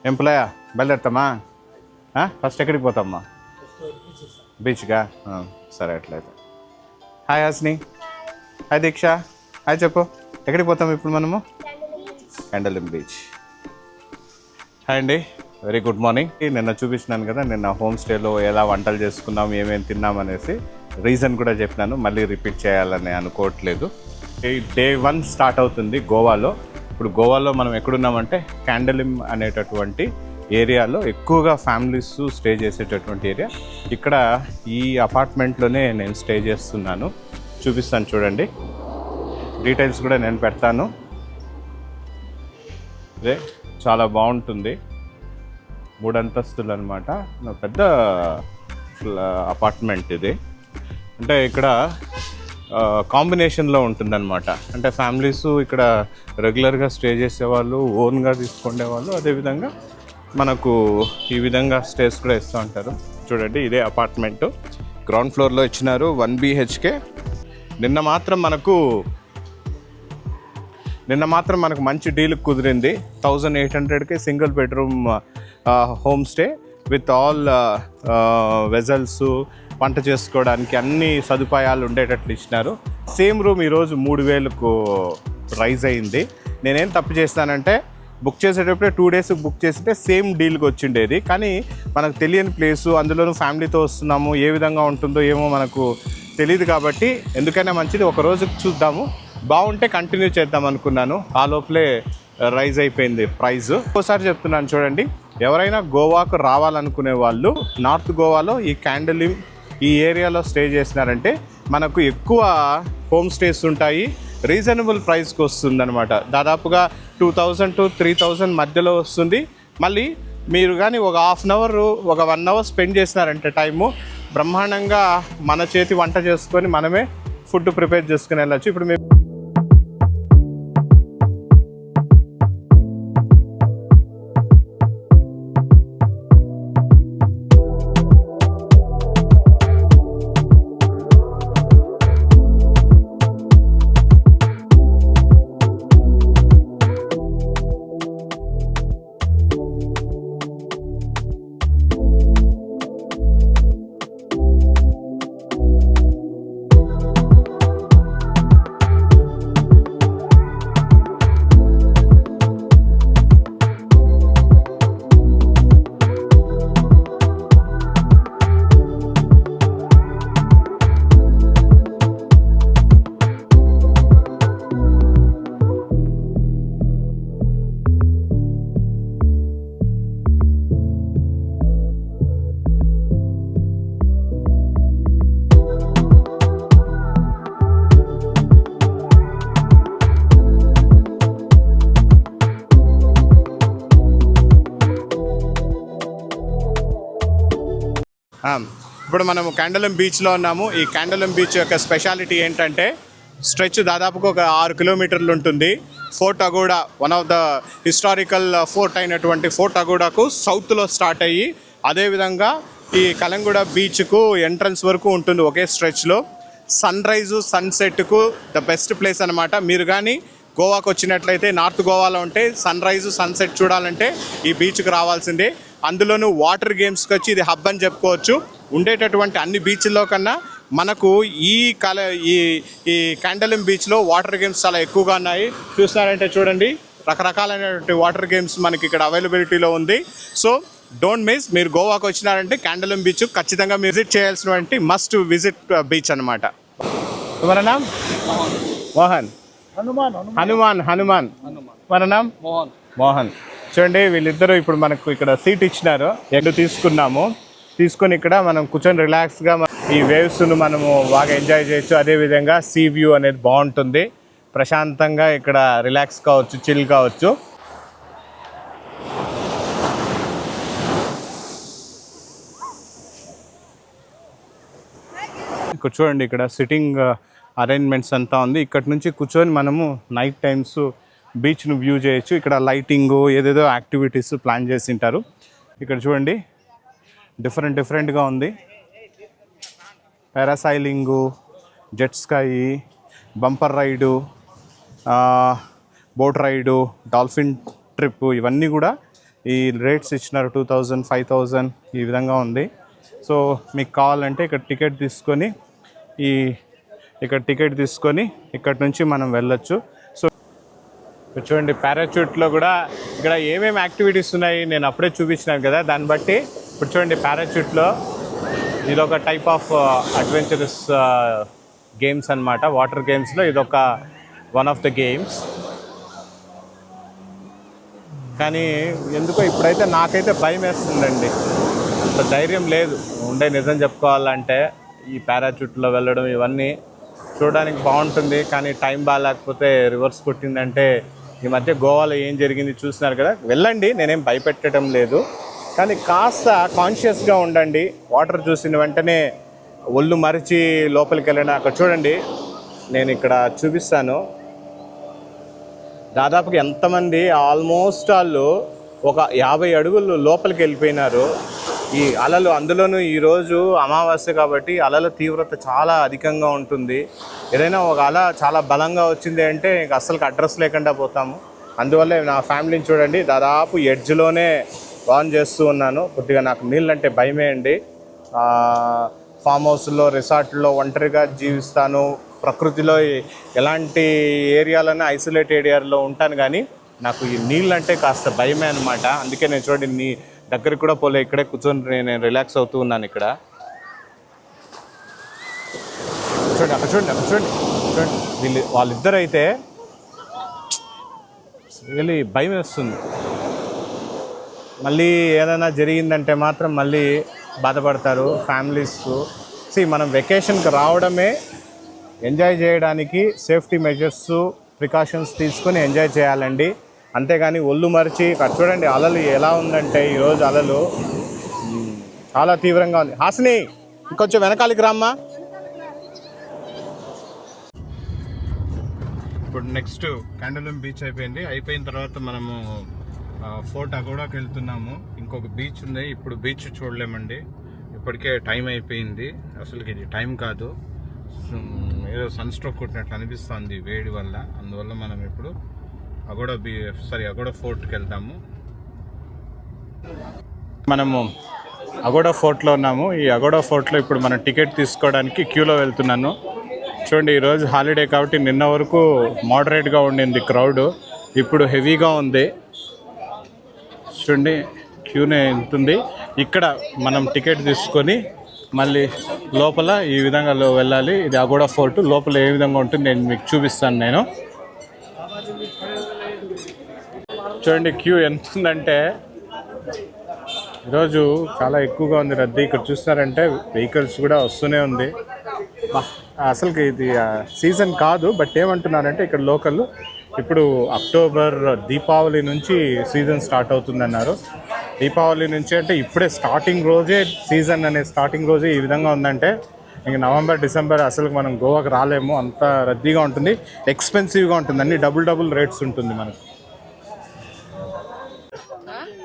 ఎంప్లాయా బయలుదేరుతామా? First ఎక్కడికి పోతామ్మా? బీచ్గా? సరే అట్లయితే. హాయ్ హాస్ని. హాయ్ దీక్ష. హాయ్ చెప్పు. ఎక్కడికి పోతాం ఇప్పుడు మనము? క్యాండలిం బీచ్. హాయ్ అండి, వెరీ గుడ్ మార్నింగ్. నిన్న చూపించినాను కదా, నిన్న హోమ్ స్టేలో ఎలా వంటలు చేసుకున్నాం, ఏమేమి తిన్నాం అనేసి రీజన్ కూడా చెప్పినాను. మళ్ళీ రిపీట్ చేయాలని అనుకోవట్లేదు. డే 1 స్టార్ట్ అవుతుంది గోవాలో. ఇప్పుడు గోవాలో మనం ఎక్కడున్నామంటే క్యాండలిం అనేటటువంటి ఏరియాలో ఎక్కువగా ఫ్యామిలీస్ స్టే చేసేటటువంటి ఏరియా. ఇక్కడ ఈ అపార్ట్మెంట్లోనే నేను స్టే చేస్తున్నాను. చూపిస్తాను చూడండి, డీటెయిల్స్ కూడా నేను పెడతాను. అదే చాలా బాగుంటుంది, 3 అంతస్తులు అనమాట. పెద్ద అపార్ట్మెంట్ ఇది. అంటే ఇక్కడ కాంబినేషన్లో ఉంటుందన్నమాట. అంటే ఫ్యామిలీస్ ఇక్కడ రెగ్యులర్గా స్టే చేసేవాళ్ళు, ఓన్గా తీసుకునేవాళ్ళు, అదేవిధంగా మనకు ఈ విధంగా స్టేస్ కూడా ఇస్తూ ఉంటారు. చూడండి, ఇదే అపార్ట్మెంటు గ్రౌండ్ ఫ్లోర్లో ఇచ్చినారు, 1 BHK. నిన్న మాత్రం మనకు మంచి డీల్ కుదిరింది. 1800కి single bedroom home stay with all vessels, వంట చేసుకోవడానికి అన్ని సదుపాయాలు ఉండేటట్లు ఇచ్చినారు. సేమ్ రూమ్ ఈరోజు 3000కు రైజ్ అయింది. నేనేం తప్పు చేస్తానంటే, బుక్ చేసేటప్పుడే 2 days బుక్ చేస్తే సేమ్ డీల్కి వచ్చిండేది. కానీ మనకు తెలియని ప్లేసు, అందులోనూ ఫ్యామిలీతో వస్తున్నాము, ఏ విధంగా ఉంటుందో ఏమో మనకు తెలియదు. కాబట్టి ఎందుకైనా మంచిది ఒక రోజు చూద్దాము, బాగుంటే కంటిన్యూ చేద్దాం అనుకున్నాను. ఆ లోపలే రైజ్ అయిపోయింది ప్రైస్. ఒకసారి చెప్తున్నాను చూడండి, ఎవరైనా గోవాకు రావాలనుకునే వాళ్ళు నార్త్ గోవాలో ఈ క్యాండలిం ఈ ఏరియాలో స్టే చేసినారంటే మనకు ఎక్కువ హోమ్ స్టేస్ ఉంటాయి, రీజనబుల్ ప్రైస్కి వస్తుంది అనమాట. దాదాపుగా 2000 to 3000 మధ్యలో వస్తుంది. మళ్ళీ మీరు కానీ ఒక హాఫ్ అన్ అవర్, ఒక 1 hour స్పెండ్ చేసినారంటే టైము, బ్రహ్మాండంగా మన చేతి వంట చేసుకొని మనమే ఫుడ్ ప్రిపేర్ చేసుకుని వెళ్ళచ్చు. ఇప్పుడు మేము మనము క్యాండలిం బీచ్లో ఉన్నాము. ఈ క్యాండలిం బీచ్ యొక్క స్పెషాలిటీ ఏంటంటే, స్ట్రెచ్ దాదాపుగా ఒక 6 kilometers ఉంటుంది. Fort Aguada, one of the historical fort అయినటువంటి ఫోర్ట్ అగోడాకు సౌత్లో స్టార్ట్ అయ్యి, అదేవిధంగా ఈ కలంగూడ బీచ్కు ఎంట్రన్స్ వరకు ఉంటుంది ఒకే స్ట్రెచ్లో. సన్ రైజు సన్సెట్కు ద బెస్ట్ ప్లేస్ అనమాట. మీరు కానీ గోవాకు వచ్చినట్లయితే, నార్త్ గోవాలో ఉంటే సన్ రైజు సన్సెట్ చూడాలంటే ఈ బీచ్కి రావాల్సిందే. అందులోనూ వాటర్ గేమ్స్కి వచ్చి ఇది హబ్ అని చెప్పుకోవచ్చు. ఉండేటటువంటి అన్ని బీచ్ల్లో కన్నా మనకు ఈ క్యాండలిం బీచ్లో వాటర్ గేమ్స్ చాలా ఎక్కువగా ఉన్నాయి. చూస్తున్నారంటే చూడండి, రకరకాలైనటువంటి వాటర్ గేమ్స్ మనకి ఇక్కడ అవైలబిలిటీలో ఉంది. సో డోంట్ మిస్, మీరు గోవాకు వచ్చినారంటే క్యాండలిం బీచ్ ఖచ్చితంగా విజిట్ చేయాల్సినటువంటి మస్ట్ విజిట్ బీచ్ అనమాట. మన నామ్ మోహన్. హనుమాన్. మన నామ్ మోహన్. చూడండి, వీళ్ళిద్దరూ ఇప్పుడు మనకు ఇక్కడ సీట్ ఇచ్చినారు, తీసుకొని ఇక్కడ మనం కూర్చొని రిలాక్స్గా ఈ వేవ్స్ను మనము బాగా ఎంజాయ్ చేయొచ్చు. అదేవిధంగా సీ వ్యూ అనేది బాగుంటుంది, ప్రశాంతంగా ఇక్కడ రిలాక్స్ కావచ్చు, చిల్ కావచ్చు. ఇక్కడ చూడండి, ఇక్కడ సిట్టింగ్ అరేంజ్మెంట్స్ అంతా ఉంది. ఇక్కడ నుంచి కూర్చొని మనము నైట్ టైమ్స్ బీచ్ను వ్యూ చేయొచ్చు. ఇక్కడ లైటింగు, ఏదేదో యాక్టివిటీస్ ప్లాన్ చేసి ఉంటారు. ఇక్కడ చూడండి, డిఫరెంట్గా ఉంది. Parasailing, jet ski, bumper ride, boat ride, dolphin trip, ఇవన్నీ కూడా ఈ రేట్స్ ఇచ్చినారు 2000, 5000 ఈ విధంగా ఉంది. సో మీకు కావాలంటే ఇక్కడ టికెట్ తీసుకొని ఇక్కడ నుంచి మనం వెళ్ళొచ్చు. సో చూడండి పారాచూట్లో కూడా ఇక్కడ ఏమేమి యాక్టివిటీస్ ఉన్నాయి నేను అప్పుడే చూపించినాను కదా, దాన్ని బట్టి ఇప్పుడు చూడండి పారాచూట్లో ఇదొక టైప్ ఆఫ్ అడ్వెంచరస్ గేమ్స్ అన్నమాట. వాటర్ గేమ్స్లో ఇదొక వన్ ఆఫ్ ద గేమ్స్. కానీ ఎందుకో ఇప్పుడైతే నాకైతే భయం వేస్తుందండి, అంత ధైర్యం లేదు ఉండే నిజం చెప్పుకోవాలంటే. ఈ పారాచూట్లో వెళ్ళడం ఇవన్నీ చూడడానికి బాగుంటుంది, కానీ టైం బాగాలేకపోతే రివర్స్ కొట్టిందంటే ఈ మధ్య గోవాలో ఏం జరిగింది చూస్తున్నారు కదా. వెళ్ళండి, నేనేం భయపెట్టడం లేదు, కానీ కాస్త కాన్షియస్గా ఉండండి. వాటర్ చూసిన వెంటనే ఒళ్ళు మరిచి లోపలికి వెళ్ళండి. అక్కడ చూడండి, నేను ఇక్కడ చూపిస్తాను. దాదాపుగా ఎంతమంది ఆల్మోస్ట్ వాళ్ళు ఒక 50 అడుగులు లోపలికి వెళ్ళిపోయినారు. ఈ అలలు, అందులోనూ ఈరోజు అమావాస్య కాబట్టి అలల తీవ్రత చాలా అధికంగా ఉంటుంది. ఏదైనా ఒక అల చాలా బలంగా వచ్చింది అంటే ఇంకా అస్సలు అడ్రస్ లేకుండా పోతాము. అందువల్ల నా ఫ్యామిలీని చూడండి, దాదాపు ఎడ్జ్లోనే వాన్ చేస్తూ ఉన్నాను. కొద్దిగా నాకు నీళ్ళంటే భయమే అండి. ఫామ్ హౌస్లో, రిసార్ట్లో ఒంటరిగా జీవిస్తాను. ప్రకృతిలో ఎలాంటి ఏరియాలోనే ఐసోలేట్ ఏరియాలో ఉంటాను, కానీ నాకు ఈ నీళ్ళంటే కాస్త భయమే అనమాట. అందుకే నేను చూడండి నీ దగ్గరికి కూడా పోలే, ఇక్కడే కూర్చొని నేను రిలాక్స్ అవుతూ ఉన్నాను. ఇక్కడ చూడండి, అక్కడ చూడండి వాళ్ళిద్దరు అయితే రియలీ భయం వేస్తుంది. మళ్ళీ ఏదైనా జరిగిందంటే మాత్రం మళ్ళీ బాధపడతారు ఫ్యామిలీస్. మనం వెకేషన్కి రావడమే ఎంజాయ్ చేయడానికి, సేఫ్టీ మెజర్స్, ప్రికాషన్స్ తీసుకొని ఎంజాయ్ చేయాలండి. అంతేగాని ఒళ్ళు మరిచి ఇక్కడ చూడండి అలలు ఎలా ఉందంటే ఈరోజు అలలు చాలా తీవ్రంగా ఉంది. హాసిని ఇంకొంచెం వెనకాలకి రామ్మా. ఇప్పుడు నెక్స్ట్ క్యాండోలిమ్ బీచ్ అయిపోయిన తర్వాత మనము ఫోర్ట్ అగోడాకి వెళ్తున్నాము. ఇంకొక బీచ్ ఉంది, ఇప్పుడు బీచ్ చూడలేమండి, ఇప్పటికే టైం అయిపోయింది. అసలుకి ఇది టైం కాదు, ఏదో సన్ స్ట్రోక్ కొట్టినట్లు అనిపిస్తుంది వేడి వల్ల. అందువల్ల మనం ఇప్పుడు అగోడా ఫోర్ట్కి వెళ్తాము. మనము అగోడా ఫోర్ట్లో ఉన్నాము. ఈ అగోడా ఫోర్ట్లో ఇప్పుడు మనం టికెట్ తీసుకోవడానికి క్యూలో వెళ్తున్నాను. చూడండి, ఈరోజు హాలిడే కాబట్టి నిన్న వరకు మోడరేట్గా ఉండింది క్రౌడ్, ఇప్పుడు హెవీగా ఉంది. చూడండి క్యూనే ఉంటుంది. ఇక్కడ మనం టికెట్ తీసుకొని మళ్ళీ లోపల ఈ విధంగా వెళ్ళాలి. ఇది అగోడా ఫోర్ట్. లోపల ఏ విధంగా ఉంటుంది నేను మీకు చూపిస్తాను. నేను చూడండి క్యూ ఎంత ఉందంటే ఈరోజు చాలా ఎక్కువగా ఉంది రద్దీ. ఇక్కడ చూస్తున్నారంటే వెహికల్స్ కూడా వస్తూనే ఉంది. అసలుకి ఇది సీజన్ కాదు, బట్ ఏమంటున్నారంటే ఇక్కడ లోకల్ ఇప్పుడు అక్టోబర్ దీపావళి నుంచి సీజన్ స్టార్ట్ అవుతుందన్నారు. దీపావళి నుంచి అంటే ఇప్పుడే స్టార్టింగ్ రోజే సీజన్ అనే స్టార్టింగ్ రోజే ఈ విధంగా ఉందంటే ఇంక నవంబర్, డిసెంబర్ అసలు మనం గోవాకి రాలేము, అంత రద్దీగా ఉంటుంది, ఎక్స్పెన్సివ్గా ఉంటుంది, అన్ని డబుల్ రేట్స్ ఉంటుంది మనకు.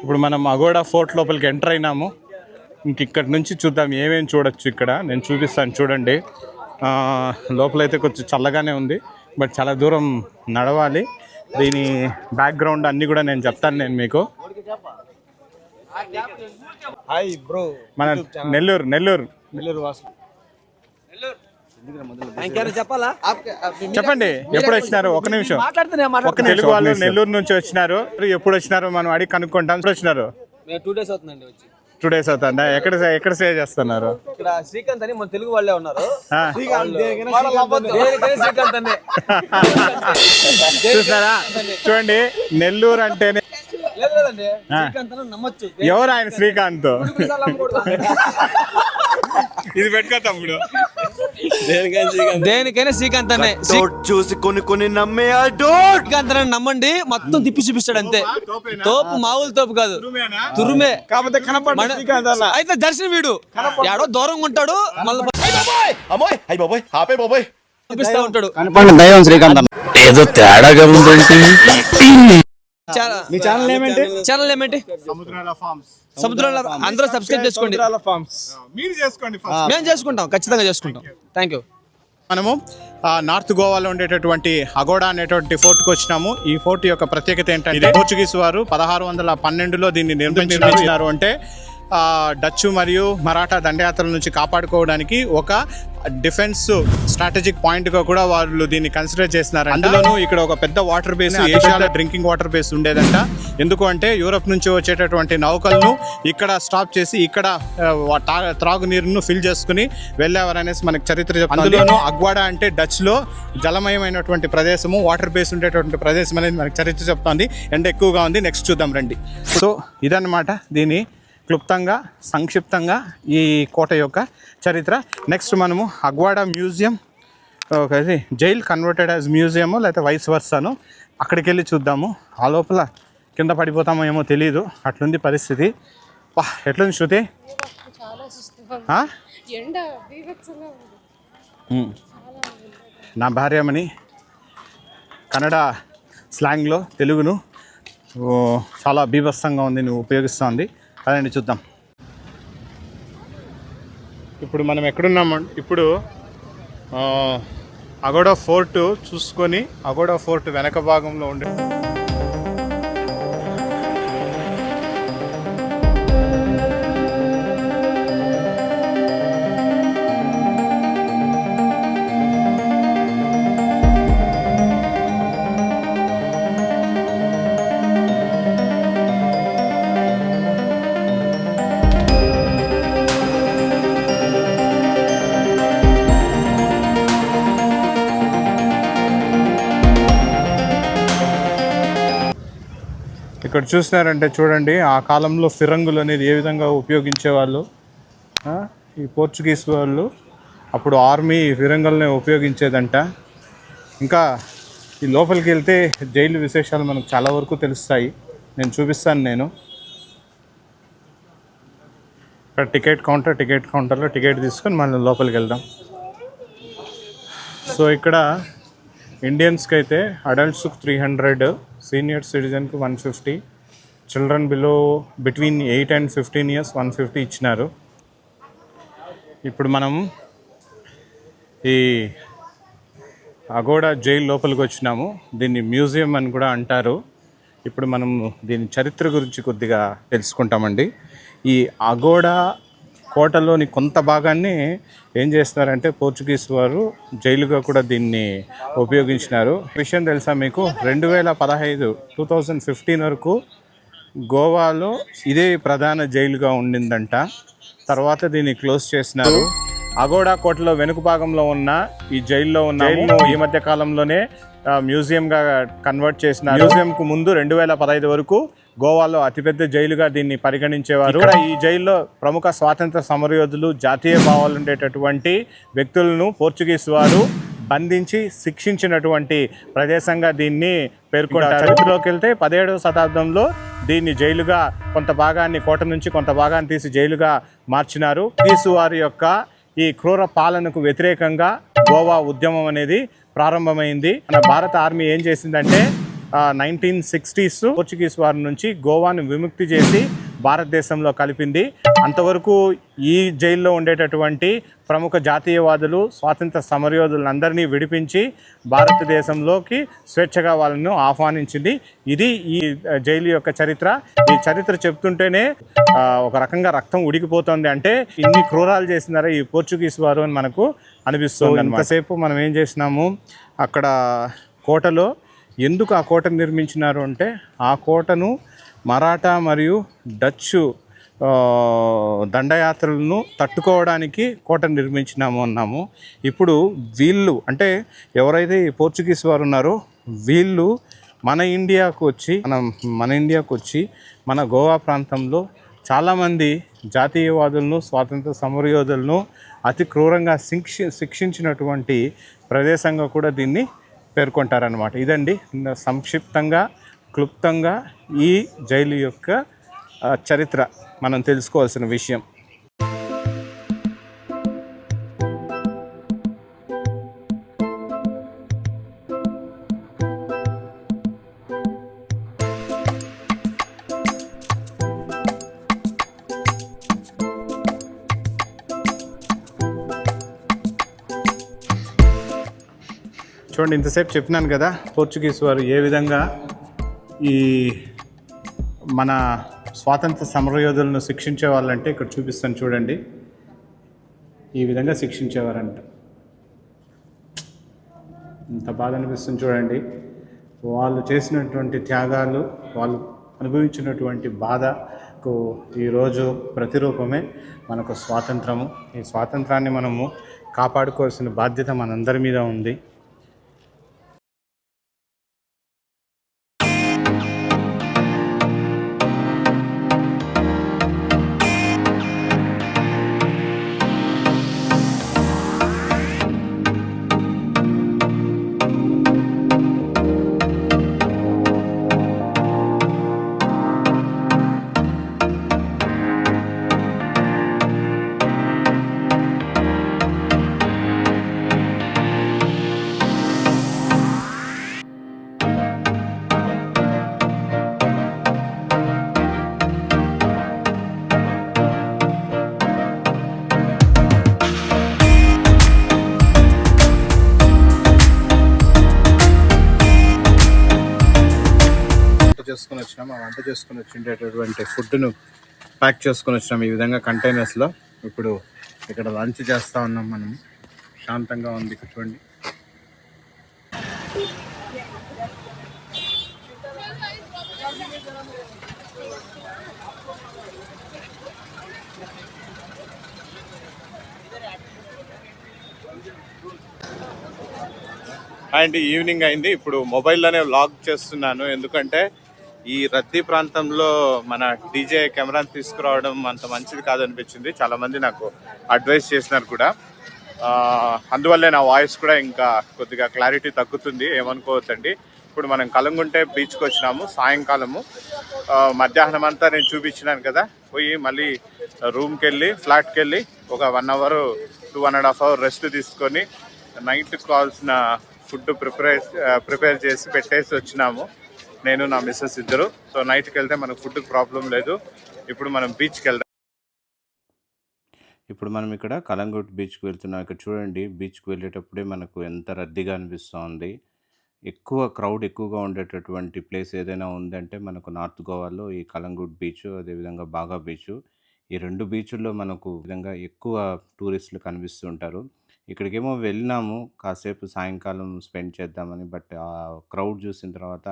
ఇప్పుడు మనం అగోడా ఫోర్ట్ లోపలికి ఎంటర్ అయినాము. ఇంక ఇక్కడి నుంచి చూద్దాం ఏమేమి చూడొచ్చు. ఇక్కడ నేను చూపిస్తాను చూడండి. లోపలైతే కొంచెం చల్లగానే ఉంది, బట్ చాలా దూరం నడవాలి. దీని బ్యాక్గ్రౌండ్ అన్నీ కూడా నేను చెప్తాను మీకు. మన నెల్లూరు చెప్పండి, ఎప్పుడు వచ్చినారు? ఒక నిమిషం, తెలుగు వాళ్ళు నెల్లూరు నుంచి వచ్చినారు. ఎప్పుడు వచ్చినారు మనం అడిగి కనుక్కుంటాం. ఎప్పుడు వచ్చినారు? 2 days అవుతుందా? ఎక్కడ స్టే చేస్తున్నారు? శ్రీకాంత్ అని మన తెలుగు వాళ్ళే ఉన్నారు. చూసారా, చూడండి నెల్లూరు అంటేనే ఎవరు ఆయన శ్రీకాంత్? ఇది పెట్టుకో తమ్ముడు, దేనికైనా శ్రీకాంత్ అనే చూసి కొన్ని నమ్మే శ్రీకాంత్ అని నమ్మండి, మొత్తం తిప్పి చూపిస్తాడు అంతే. తోపు మామూలు తోపు కాదు, తురుమే. కాకపోతే అయితే దర్శనం వీడు ఎడో దూరంగా ఉంటాడు, మళ్ళీ చూపిస్తా ఉంటాడు. దైవం శ్రీకాంత్ ఏదో తేడాగా ఉందేంటి? ఛానల్ ఏమేంటి? సముద్రాల అందరూ సబ్స్క్రైబ్ చేసుకోండి. మీరు చేసుకోండి, మేము చేసుకుంటాం, ఖచ్చితంగా చేసుకుంటాం. Thank you. మనము నార్త్ గోవాలో ఉండేటటువంటి అగోడా అనేటువంటి ఫోర్ట్కి వచ్చినాము. ఈ ఫోర్ట్ యొక్క ప్రత్యేకత ఏంటంటే పోర్చుగీస్ వారు 1612లో దీన్ని నిర్మించినారు. అంటే డచ్ మరియు మరాఠా దండయాత్రల నుంచి కాపాడుకోవడానికి ఒక డిఫెన్స్ స్ట్రాటజిక్ పాయింట్గా కూడా వాళ్ళు దీన్ని కన్సిడర్ చేస్తున్నారు. అందులోనూ ఇక్కడ ఒక పెద్ద వాటర్ బేస్, ఏషియాలో డ్రింకింగ్ వాటర్ బేస్ ఉండేదంట. ఎందుకు అంటే యూరోప్ నుంచి వచ్చేటటువంటి నౌకలను ఇక్కడ స్టాప్ చేసి ఇక్కడ త్రాగునీరును ఫిల్ చేసుకుని వెళ్ళేవారనేసి మనకి చరిత్ర చెప్తుంది. అందులోనూ అగ్వాడా అంటే డచ్లో జలమయమైనటువంటి ప్రదేశము, వాటర్ బేస్ ఉండేటటువంటి ప్రదేశం అనేది మనకి చరిత్ర చెప్తుంది. ఎండ ఎక్కువగా ఉంది. నెక్స్ట్ చూద్దాం రండి. సో ఇదన్నమాట దీని క్లుప్తంగా సంక్షిప్తంగా ఈ కోట యొక్క చరిత్ర. నెక్స్ట్ మనము అగ్వాడా మ్యూజియం, ఒకది జైల్ కన్వర్టెడ్ యాజ్ మ్యూజియము లేకపోతే వైస్ వర్సాను, అక్కడికి వెళ్ళి చూద్దాము. ఆ లోపల కింద పడిపోతామో ఏమో తెలియదు, అట్లుంది పరిస్థితి. ఎట్లుంది శృతి? నా భార్యమని కన్నడ స్లాంగ్లో తెలుగును చాలా బీభత్సంగా ఉంది, నువ్వు ఉపయోగిస్తుంది. అదండి చూద్దాం. ఇప్పుడు మనం ఎక్కడున్నామంటే ఇప్పుడు అగోడా ఫోర్ట్ చూసుకొని, అగోడా ఫోర్ట్ వెనక భాగంలో ఉండే ఇక్కడ చూసినారంటే చూడండి, ఆ కాలంలో ఫిరంగులు అనేది ఏ విధంగా ఉపయోగించేవాళ్ళు. ఈ పోర్చుగీస్ వాళ్ళు అప్పుడు ఆర్మీ ఫిరంగులనే ఉపయోగించేదంట. ఇంకా ఈ లోపలికి వెళ్తే జైలు విశేషాలు మనకు చాలా వరకు తెలుస్తాయి. నేను చూపిస్తాను. ఇక్కడ టికెట్ కౌంటర్లో టికెట్ తీసుకొని మనం లోపలికి వెళ్దాం. సో ఇక్కడ ఇండియన్స్కి అయితే అడల్ట్స్కి 300, senior సిటిజన్కి 150, children between 8 and 15 years 150 ఇచ్చినారు. ఇప్పుడు మనం ఈ అగోడా జైలు లోపలికి వచ్చినాము. దీన్ని మ్యూజియం అని కూడా అంటారు. ఇప్పుడు మనం దీని చరిత్ర గురించి కొద్దిగా తెలుసుకుంటామండి. ఈ అగోడా కోటలోని కొంత భాగాన్ని ఏం చేస్తున్నారంటే పోర్చుగీస్ వారు జైలుగా కూడా దీన్ని ఉపయోగించినారు. విషయం తెలుసా మీకు? 2015 వరకు గోవాలో ఇదే ప్రధాన జైలుగా ఉండిందంట. తర్వాత దీన్ని క్లోజ్ చేసినారు. అగోడా కోటలో వెనుక భాగంలో ఉన్న ఈ జైల్లో ఉన్న ఈ మధ్య కాలంలోనే మ్యూజియంగా కన్వర్ట్ చేసినారు. మ్యూజియంకు ముందు 2015 వరకు గోవాలో అతిపెద్ద జైలుగా దీన్ని పరిగణించేవారు. ఇక్కడ ఈ జైల్లో ప్రముఖ స్వాతంత్ర సమరయోధులు, జాతీయ భావాలు ఉండేటటువంటి వ్యక్తులను పోర్చుగీస్ వారు బంధించి శిక్షించినటువంటి ప్రదేశంగా దీన్ని పేర్కొంటారు. చరిత్రలోకి వెళ్తే 17వ శతాబ్దంలో దీన్ని జైలుగా కొంత భాగాన్ని, కోట నుంచి కొంత భాగాన్ని తీసి జైలుగా మార్చినారు. పోర్చుగీసు వారి యొక్క ఈ క్రూర పాలనకు వ్యతిరేకంగా గోవా ఉద్యమం అనేది ప్రారంభమైంది. మన భారత ఆర్మీ ఏం చేసిందంటే 1960s పోర్చుగీస్ వారి నుంచి గోవాను విముక్తి చేసి భారతదేశంలో కలిపింది. అంతవరకు ఈ జైల్లో ఉండేటటువంటి ప్రముఖ జాతీయవాదులు, స్వాతంత్ర సమరయోధులందరినీ విడిపించి భారతదేశంలోకి స్వేచ్ఛగా వాళ్ళను ఆహ్వానించింది. ఇది ఈ జైలు యొక్క చరిత్ర. ఈ చరిత్ర చెప్తుంటేనే ఒక రకంగా రక్తం ఉడికిపోతుంది. అంటే ఇన్ని క్రూరాలు చేసినారా ఈ పోర్చుగీస్ వారు అని మనకు అనిపిస్తుంది. అంతసేపు మనం ఏం చేసినాము, అక్కడ కోటలో ఎందుకు ఆ కోటను నిర్మించినారు అంటే ఆ కోటను మరాఠా మరియు డచ్ దండయాత్రలను తట్టుకోవడానికి కోటను నిర్మించినాము అన్నాము. ఇప్పుడు వీళ్ళు అంటే ఎవరైతే ఈ పోర్చుగీస్ వారు ఉన్నారో వీళ్ళు మన ఇండియాకు వచ్చి మన గోవా ప్రాంతంలో చాలామంది జాతీయవాదులను, స్వాతంత్ర సమరయోధులను అతి క్రూరంగా శిక్షించినటువంటి ప్రదేశంగా కూడా దీన్ని పేర్కొంటారనమాట. ఇదండి సంక్షిప్తంగా, క్లుప్తంగా ఈ జైలు యొక్క చరిత్ర మనం తెలుసుకోవాల్సిన విషయం. చూడండి, ఇంతసేపు చెప్పినాను కదా పోర్చుగీస్ వారు ఏ విధంగా ఈ మన స్వాతంత్ర సమరయోధులను శిక్షించే వాళ్ళంటే ఇక్కడ చూపిస్తాను చూడండి. ఈ విధంగా శిక్షించేవారంట. ఇంత బాధ అనిపిస్తుంది చూడండి. వాళ్ళు చేసినటువంటి త్యాగాలు, వాళ్ళు అనుభవించినటువంటి బాధకు ఈరోజు ప్రతిరూపమే మనకు స్వాతంత్రము. ఈ స్వాతంత్రాన్ని మనము కాపాడుకోవాల్సిన బాధ్యత మనందరి మీద ఉంది. చేసుకొని వచ్చినాం. ఆ వంట చేసుకొని వచ్చిండేటటువంటి ఫుడ్ను ప్యాక్ చేసుకొని వచ్చినాం ఈ విధంగా కంటైనర్స్లో. ఇప్పుడు ఇక్కడ లంచ్ చేస్తూ ఉన్నాం మనం. శాంతంగా ఉంది ఇక్కడ చూడండి. అండ్ ఈవినింగ్ అయింది. ఇప్పుడు మొబైల్లోనే వ్లాగ్ చేస్తున్నాను, ఎందుకంటే ఈ రద్దీ ప్రాంతంలో మన డీజే కెమెరాని తీసుకురావడం అంత మంచిది కాదనిపించింది. చాలామంది నాకు అడ్వైస్ చేసినారు కూడా. అందువల్లే నా వాయిస్ కూడా ఇంకా కొద్దిగా క్లారిటీ తగ్గుతుంది, ఏమనుకోవద్దండి. ఇప్పుడు మనం కలంగుంటే బీచ్కి వచ్చినాము. సాయంకాలము మధ్యాహ్నం అంతా నేను చూపించినాను కదా, పోయి మళ్ళీ రూమ్కి వెళ్ళి ఫ్లాట్కి వెళ్ళి ఒక 1 అవర్ 2.5 అవర్ రెస్ట్ తీసుకొని నైట్కి కావాల్సిన ఫుడ్ ప్రిపేర్ చేసి పెట్టేసి వచ్చినాము, నేను నా మిస్సెస్ ఇద్దరు. సో నైట్కి వెళ్తే మనకు ఫుడ్కి ప్రాబ్లం లేదు. ఇప్పుడు మనం బీచ్కి వెళ్దాం. ఇప్పుడు మనం ఇక్కడ కలంగుట్ బీచ్కి వెళ్తున్నాం. ఇక్కడ చూడండి, బీచ్కి వెళ్ళేటప్పుడే మనకు ఎంత రద్దీగా అనిపిస్తుంది. క్రౌడ్ ఎక్కువగా ఉండేటటువంటి ప్లేస్ ఏదైనా ఉందంటే మనకు నార్త్ గోవాలో ఈ కలంగుట్ బీచ్, అదేవిధంగా బాగా బీచ్. ఈ 2 బీచుల్లో మనకు విధంగా ఎక్కువ టూరిస్టులు కనిపిస్తూ ఉంటారు. ఇక్కడికేమో వెళ్ళినాము కాసేపు సాయంకాలం స్పెండ్ చేద్దామని. బట్ ఆ క్రౌడ్ చూసిన తర్వాత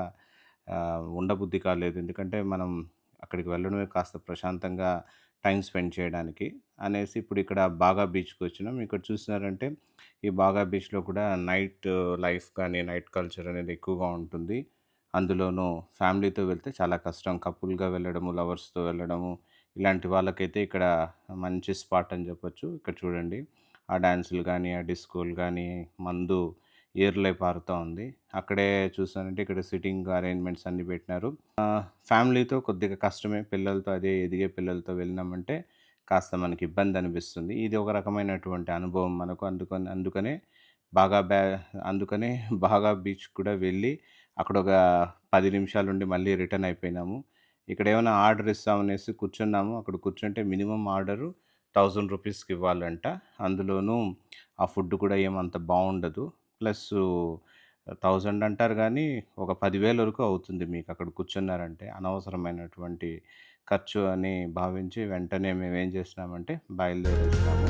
ఉండబుద్ధి కాలేదు. ఎందుకంటే మనం అక్కడికి వెళ్ళడమే కాస్త ప్రశాంతంగా టైం స్పెండ్ చేయడానికి అనేసి ఇప్పుడు ఇక్కడ బాగా బీచ్కి వచ్చినాం. ఇక్కడ చూసినారంటే ఈ బాగా బీచ్లో కూడా నైట్ లైఫ్ కానీ నైట్ కల్చర్ అనేది ఎక్కువగా ఉంటుంది. అందులోనూ ఫ్యామిలీతో వెళ్తే చాలా కష్టం. కపుల్గా వెళ్ళడము, లవర్స్తో వెళ్ళడము, ఇలాంటి వాళ్ళకైతే ఇక్కడ మంచి స్పాట్ అని చెప్పొచ్చు. ఇక్కడ చూడండి, ఆ డాన్సులు కానీ, ఆ డిస్కోలు కానీ, మందు ఏర్లై పారుతూ ఉంది. అక్కడే చూసానంటే ఇక్కడ సిట్టింగ్ అరేంజ్మెంట్స్ అన్నీ పెట్టినారు. ఫ్యామిలీతో కొద్దిగా కష్టమే. పిల్లలతో, అదే ఎదిగే పిల్లలతో వెళ్ళినామంటే కాస్త మనకి ఇబ్బంది అనిపిస్తుంది. ఇది ఒక రకమైనటువంటి అనుభవం మనకు. అందుకనే అందుకనే బాగా బీచ్ కూడా వెళ్ళి అక్కడ ఒక 10 నిమిషాలుండి మళ్ళీ రిటర్న్ అయిపోయినాము. ఇక్కడ ఏమైనా ఆర్డర్ ఇస్తామనేసి కూర్చున్నాము. అక్కడ కూర్చుంటే మినిమం ఆర్డరు 1000 రూపీస్కి ఇవ్వాలంట. అందులోనూ ఆ ఫుడ్ కూడా ఏమంత బాగుండదు. ప్లస్ 1000 అంటారు కానీ ఒక 10,000 వరకు అవుతుంది మీకు అక్కడ కూర్చున్నారంటే. అనవసరమైనటువంటి ఖర్చు అని భావించి వెంటనే మేమేం చేసినామంటే బయలుదేరేసినాము.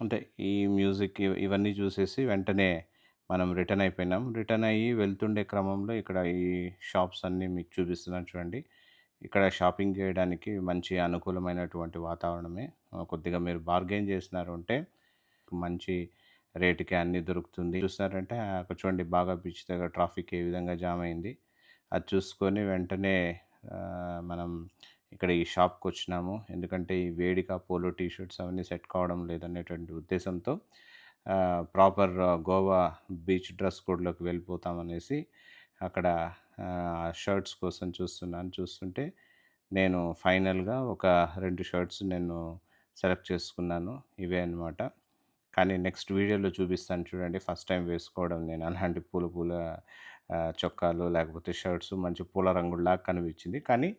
అంటే ఈ మ్యూజిక్ ఇవన్నీ చూసేసి వెంటనే మనం రిటర్న్ అయిపోయినాం. రిటర్న్ అయ్యి వెళ్తుండే క్రమంలో ఇక్కడ ఈ షాప్స్ అన్నీ మీకు చూపిస్తున్నాను చూడండి. ఇక్కడ షాపింగ్ చేయడానికి మంచి అనుకూలమైనటువంటి వాతావరణమే. కొద్దిగా మీరు బార్గెయిన్ చేసినారు అంటే మంచి రేటుకి అన్నీ దొరుకుతుంది. చూస్తున్నారంటే అక్కడ చూడండి, బాగా బీచ్ దగ్గర ట్రాఫిక్ ఏ విధంగా జామ్ అయింది. అది చూసుకొని వెంటనే మనం ఇక్కడ ఈ షాప్కి వచ్చినాము. ఎందుకంటే ఈ వేడిక పోలో టీ షర్ట్స్ అవన్నీ సెట్ కావడం లేదనేటువంటి ఉద్దేశంతో ప్రాపర్ గోవా బీచ్ డ్రెస్ కోడ్లోకి వెళ్ళిపోతామనేసి అక్కడ షర్ట్స్ కోసం చూస్తుంటే నేను ఫైనల్గా ఒక 2 షర్ట్స్ నేను సెలెక్ట్ చేసుకున్నాను. ఇవే అన్నమాట. కానీ నెక్స్ట్ వీడియోలో చూపిస్తాను చూడండి. ఫస్ట్ టైం వేసుకోవడం నేను అలాంటి పూల పూల చొక్కాలు లేకపోతే షర్ట్స్ మంచి పూల రంగుల్లాగా కనిపించింది. కానీ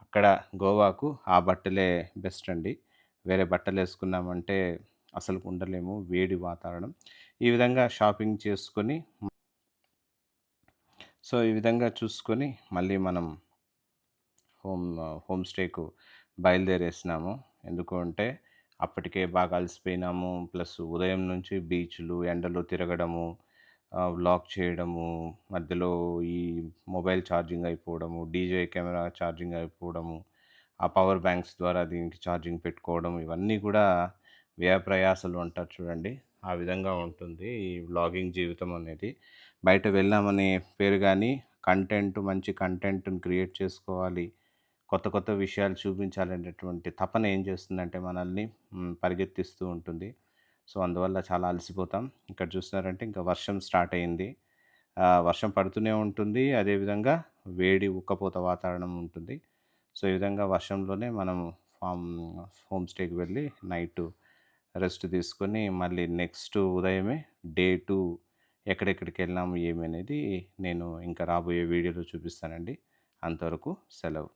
అక్కడ గోవాకు ఆ బట్టలే బెస్ట్ అండి. వేరే బట్టలు వేసుకున్నామంటే అసలు ఉండలేము, వేడి వాతావరణం. ఈ విధంగా షాపింగ్ చేసుకొని ఈ విధంగా చూసుకొని మళ్ళీ మనం హోమ్ స్టేకు బయలుదేరేసినాము. ఎందుకు అంటే అప్పటికే బాగా అలసిపోయినాము. ప్లస్ ఉదయం నుంచి బీచ్లు ఎండలో తిరగడము, వ్లాగ్ చేయడము, మధ్యలో ఈ మొబైల్ ఛార్జింగ్ అయిపోవడము, డీజే కెమెరా ఛార్జింగ్ అయిపోవడము, ఆ పవర్ బ్యాంక్స్ ద్వారా దీనికి ఛార్జింగ్ పెట్టుకోవడం, ఇవన్నీ కూడా వ్యయ ప్రయాసలు అంటారు చూడండి. ఆ విధంగా ఉంటుంది ఈ వ్లాగింగ్ జీవితం అనేది. బయట వెళ్ళామనే పేరు కానీ మంచి కంటెంట్ని క్రియేట్ చేసుకోవాలి, కొత్త కొత్త విషయాలు చూపించాలనేటువంటి తపన ఏం చేస్తుందంటే మనల్ని పరిగెత్తిస్తూ ఉంటుంది. అందువల్ల చాలా అలసిపోతాం. ఇక్కడ చూస్తున్నారంటే ఇంకా వర్షం స్టార్ట్ అయింది. వర్షం పడుతూనే ఉంటుంది. అదేవిధంగా వేడి ఉక్కపోత వాతావరణం ఉంటుంది. ఈ విధంగా వర్షంలోనే మనం హోమ్ స్టేకి వెళ్ళి నైట్ రెస్ట్ తీసుకొని మళ్ళీ నెక్స్ట్ ఉదయమే డే 2 ఎక్కడెక్కడికి వెళ్ళాము ఏమి అనేది నేను ఇంకా రాబోయే వీడియోలో చూపిస్తానండి. అంతవరకు సెలవు.